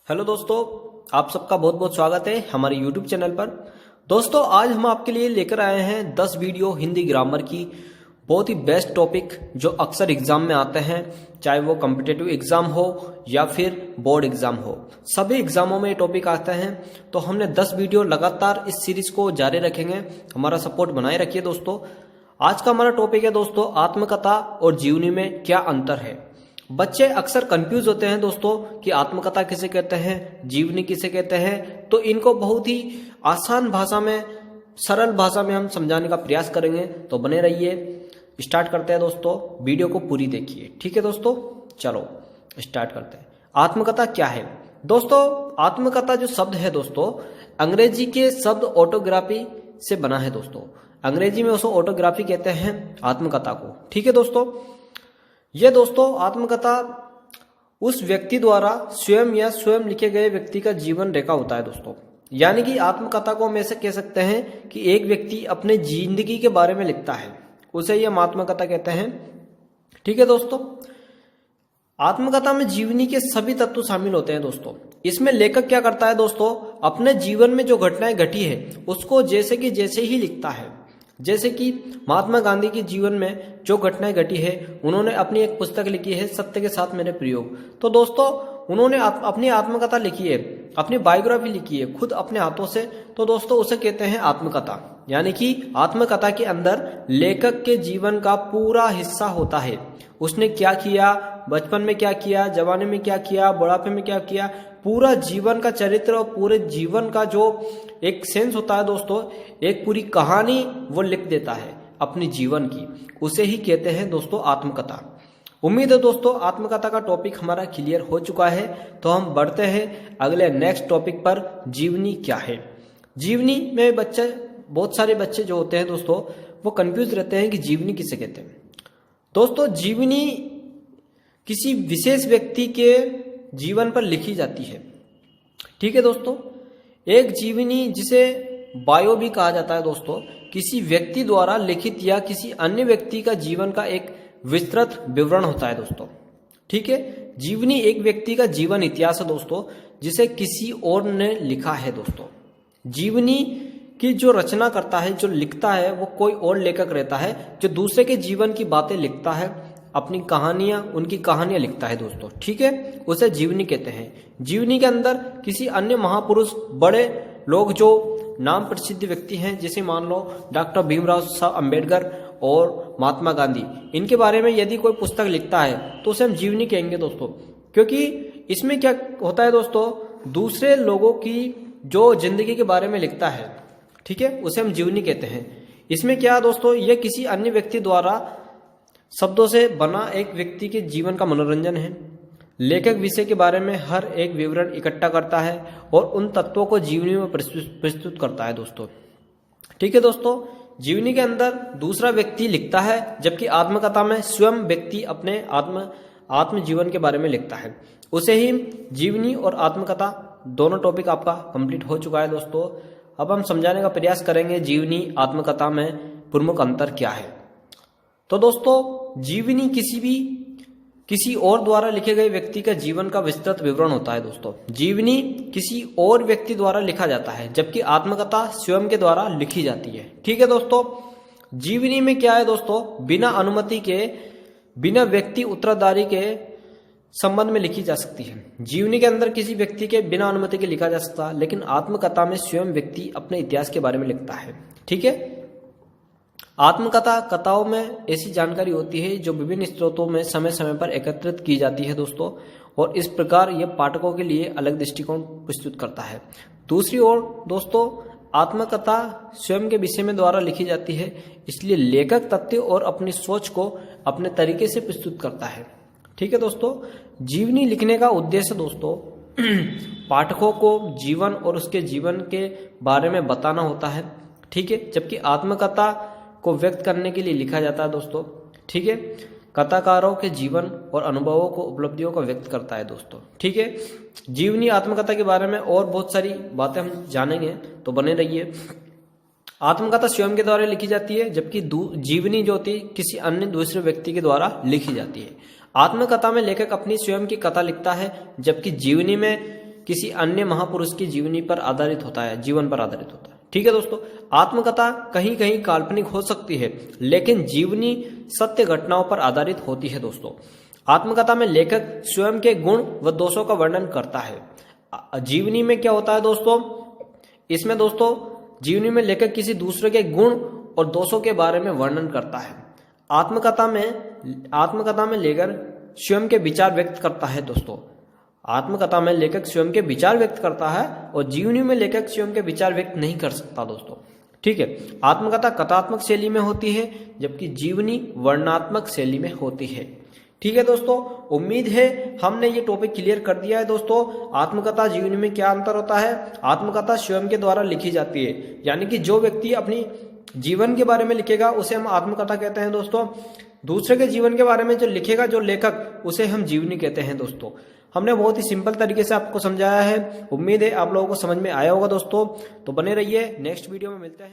Hello दोस्तों, आप सबका बहुत बहुत स्वागत है हमारे यूट्यूब चैनल पर। दोस्तों, आज हम आपके लिए लेकर आए हैं 10 वीडियो हिंदी ग्रामर की। बहुत ही बेस्ट टॉपिक जो अक्सर एग्जाम में आते हैं, चाहे वो कॉम्पिटिटिव एग्जाम हो या फिर बोर्ड एग्जाम हो, सभी एग्जामों में ये टॉपिक आते हैं। तो हमने 10 वीडियो लगातार इस सीरीज को जारी रखेंगे। हमारा सपोर्ट बनाए रखिए दोस्तों। आज का हमारा टॉपिक है दोस्तों, आत्मकथा और जीवनी में क्या अंतर है। बच्चे अक्सर कंफ्यूज होते हैं दोस्तों कि आत्मकथा किसे कहते हैं, जीवनी किसे कहते हैं। तो इनको बहुत ही आसान भाषा में, सरल भाषा में हम समझाने का प्रयास करेंगे। तो बने रहिए। स्टार्ट करते हैं दोस्तों, वीडियो को पूरी देखिए। ठीक है दोस्तों, चलो स्टार्ट करते हैं। आत्मकथा क्या है दोस्तों? आत्मकथा जो शब्द है दोस्तों, अंग्रेजी के शब्द ऑटोग्राफी से बना है दोस्तों। अंग्रेजी में उसको ऑटोग्राफी कहते हैं आत्मकथा को। ठीक है दोस्तों, यह दोस्तों आत्मकथा उस व्यक्ति द्वारा स्वयं या स्वयं लिखे गए व्यक्ति का जीवन रेखा होता है दोस्तों। यानी कि आत्मकथा को हम ऐसे कह सकते हैं कि एक व्यक्ति अपने जिंदगी के बारे में लिखता है, उसे ही हम आत्मकथा कहते हैं। ठीक है दोस्तों, आत्मकथा में जीवनी के सभी तत्व शामिल होते हैं दोस्तों। इसमें लेखक क्या करता है दोस्तों, अपने जीवन में जो घटनाएं घटी है उसको जैसे कि जैसे ही लिखता है। जैसे कि महात्मा गांधी के जीवन में जो घटनाएं घटी है, उन्होंने अपनी एक पुस्तक लिखी है, सत्य के साथ मेरे प्रयोग। तो दोस्तों, उन्होंने अपनी आत्मकथा लिखी है, अपनी बायोग्राफी लिखी है खुद अपने हाथों से। तो दोस्तों, उसे कहते हैं आत्मकथा। यानी कि आत्मकथा के अंदर लेखक के जीवन का पूरा हिस्सा होता है। उसने क्या किया, बचपन में क्या किया, जवानी में क्या किया, बुढ़ापे में क्या किया, पूरा जीवन का चरित्र और पूरे जीवन का जो एक सेंस होता है दोस्तों, एक पूरी कहानी वो लिख देता है अपने जीवन की। उसे ही कहते हैं दोस्तों आत्मकथा। उम्मीद है दोस्तों आत्मकथा का टॉपिक हमारा क्लियर हो चुका है। तो हम बढ़ते हैं अगले नेक्स्ट टॉपिक पर, जीवनी क्या है। जीवनी में बहुत सारे बच्चे जो होते हैं दोस्तों, वो कंफ्यूज रहते हैं कि जीवनी किसे कहते हैं। दोस्तों, जीवनी किसी विशेष व्यक्ति के जीवन पर लिखी जाती है। ठीक है दोस्तों, एक जीवनी जिसे बायो भी कहा जाता है दोस्तों, किसी व्यक्ति द्वारा लिखित या किसी अन्य व्यक्ति का जीवन का एक विस्तृत विवरण होता है दोस्तों। ठीक है, जीवनी एक व्यक्ति का जीवन इतिहास है दोस्तों, जिसे किसी और ने लिखा है दोस्तों। जीवनी की जो रचना करता है, जो लिखता है, वो कोई और लेखक रहता है जो दूसरे के जीवन की बातें लिखता है, अपनी कहानियां, उनकी कहानियां लिखता है दोस्तों। ठीक है, उसे जीवनी कहते हैं। जीवनी के अंदर किसी अन्य महापुरुष, बड़े लोग जो नाम प्रसिद्ध व्यक्ति हैं, जैसे मान लो डॉक्टर भीमराव अम्बेडकर और महात्मा गांधी, इनके बारे में यदि कोई पुस्तक लिखता है तो उसे हम जीवनी कहेंगे दोस्तों। क्योंकि इसमें क्या होता है दोस्तों, दूसरे लोगों की जो जिंदगी के बारे में लिखता है, ठीक है, उसे हम जीवनी कहते हैं। इसमें क्या दोस्तों, यह किसी अन्य व्यक्ति द्वारा शब्दों से बना एक व्यक्ति के जीवन का मनोरंजन है। लेखक विषय के बारे में हर एक विवरण इकट्ठा करता है और उन तत्वों को जीवनी में प्रस्तुत करता है दोस्तों। ठीक है दोस्तों, जीवनी के अंदर दूसरा व्यक्ति लिखता है, जबकि आत्मकथा में स्वयं व्यक्ति अपने आत्म जीवन के बारे में लिखता है। उसे ही जीवनी और आत्मकथा दोनों टॉपिक आपका कंप्लीट हो चुका है दोस्तों। अब हम समझाने का प्रयास करेंगे जीवनी आत्मकथा में प्रमुख अंतर क्या है। तो दोस्तों, जीवनी किसी और द्वारा लिखे गए व्यक्ति का जीवन का विस्तृत विवरण होता है दोस्तों। जीवनी किसी और व्यक्ति द्वारा लिखा जाता है, जबकि आत्मकथा स्वयं के द्वारा लिखी जाती है। ठीक है दोस्तों, जीवनी में क्या है दोस्तों, बिना अनुमति के, बिना व्यक्ति उत्तरदायी के संबंध में लिखी जा सकती है। जीवनी के अंदर किसी व्यक्ति के बिना अनुमति के लिखा जा सकता है, लेकिन आत्मकथा में स्वयं व्यक्ति अपने इतिहास के बारे में लिखता है। ठीक है, आत्मकथा कथाओं में ऐसी जानकारी होती है जो विभिन्न स्रोतों में समय समय पर एकत्रित की जाती है दोस्तों, और इस प्रकार यह पाठकों के लिए अलग दृष्टिकोण प्रस्तुत करता है। दूसरी ओर दोस्तों, आत्मकथा स्वयं के विषय में द्वारा लिखी जाती है, इसलिए लेखक तथ्य और अपनी सोच को अपने तरीके से प्रस्तुत करता है। ठीक है दोस्तों, जीवनी लिखने का उद्देश्य दोस्तों पाठकों को जीवन और उसके जीवन के बारे में बताना होता है। ठीक है, जबकि आत्मकथा को व्यक्त करने के लिए लिखा जाता है दोस्तों। ठीक है, कथाकारों के जीवन और अनुभवों को, उपलब्धियों को व्यक्त करता है दोस्तों। ठीक है, जीवनी आत्मकथा के बारे में और बहुत सारी बातें हम जानेंगे, तो बने रहिए। आत्मकथा स्वयं के द्वारा लिखी जाती है, जबकि जीवनी जो होती है किसी अन्य दूसरे व्यक्ति के द्वारा लिखी जाती है। आत्मकथा में लेखक अपनी स्वयं की कथा लिखता है, जबकि जीवनी में किसी अन्य महापुरुष की जीवनी पर आधारित होता है, जीवन पर आधारित होता है। ठीक है दोस्तों, आत्मकथा कहीं कहीं काल्पनिक हो सकती है, लेकिन जीवनी सत्य घटनाओं पर आधारित होती है दोस्तों। आत्मकथा में लेखक स्वयं के गुण व दोषों का वर्णन करता है। जीवनी में क्या होता है दोस्तों, इसमें दोस्तों जीवनी में लेखक किसी दूसरे के गुण और दोषों के बारे में वर्णन करता है। आत्मकथा में लेखक स्वयं के विचार व्यक्त करता है दोस्तों। आत्मकथा में लेखक स्वयं के विचार व्यक्त करता है और जीवनी में लेखक स्वयं के विचार व्यक्त नहीं कर सकता दोस्तों। ठीक है, आत्मकथा कथात्मक शैली में होती है, जबकि जीवनी वर्णनात्मक शैली में होती है। ठीक है दोस्तों, उम्मीद है हमने ये टॉपिक क्लियर कर दिया है दोस्तों। आत्मकथा जीवनी में क्या अंतर होता है। आत्मकथा स्वयं के द्वारा लिखी जाती है, यानी कि जो व्यक्ति अपनी जीवन के बारे में लिखेगा उसे हम आत्मकथा कहते हैं दोस्तों। दूसरे के जीवन के बारे में जो लिखेगा जो लेखक, उसे हम जीवनी कहते हैं दोस्तों। हमने बहुत ही सिंपल तरीके से आपको समझाया है। उम्मीद है आप लोगों को समझ में आया होगा दोस्तों। तो बने रहिए, नेक्स्ट वीडियो में मिलते हैं।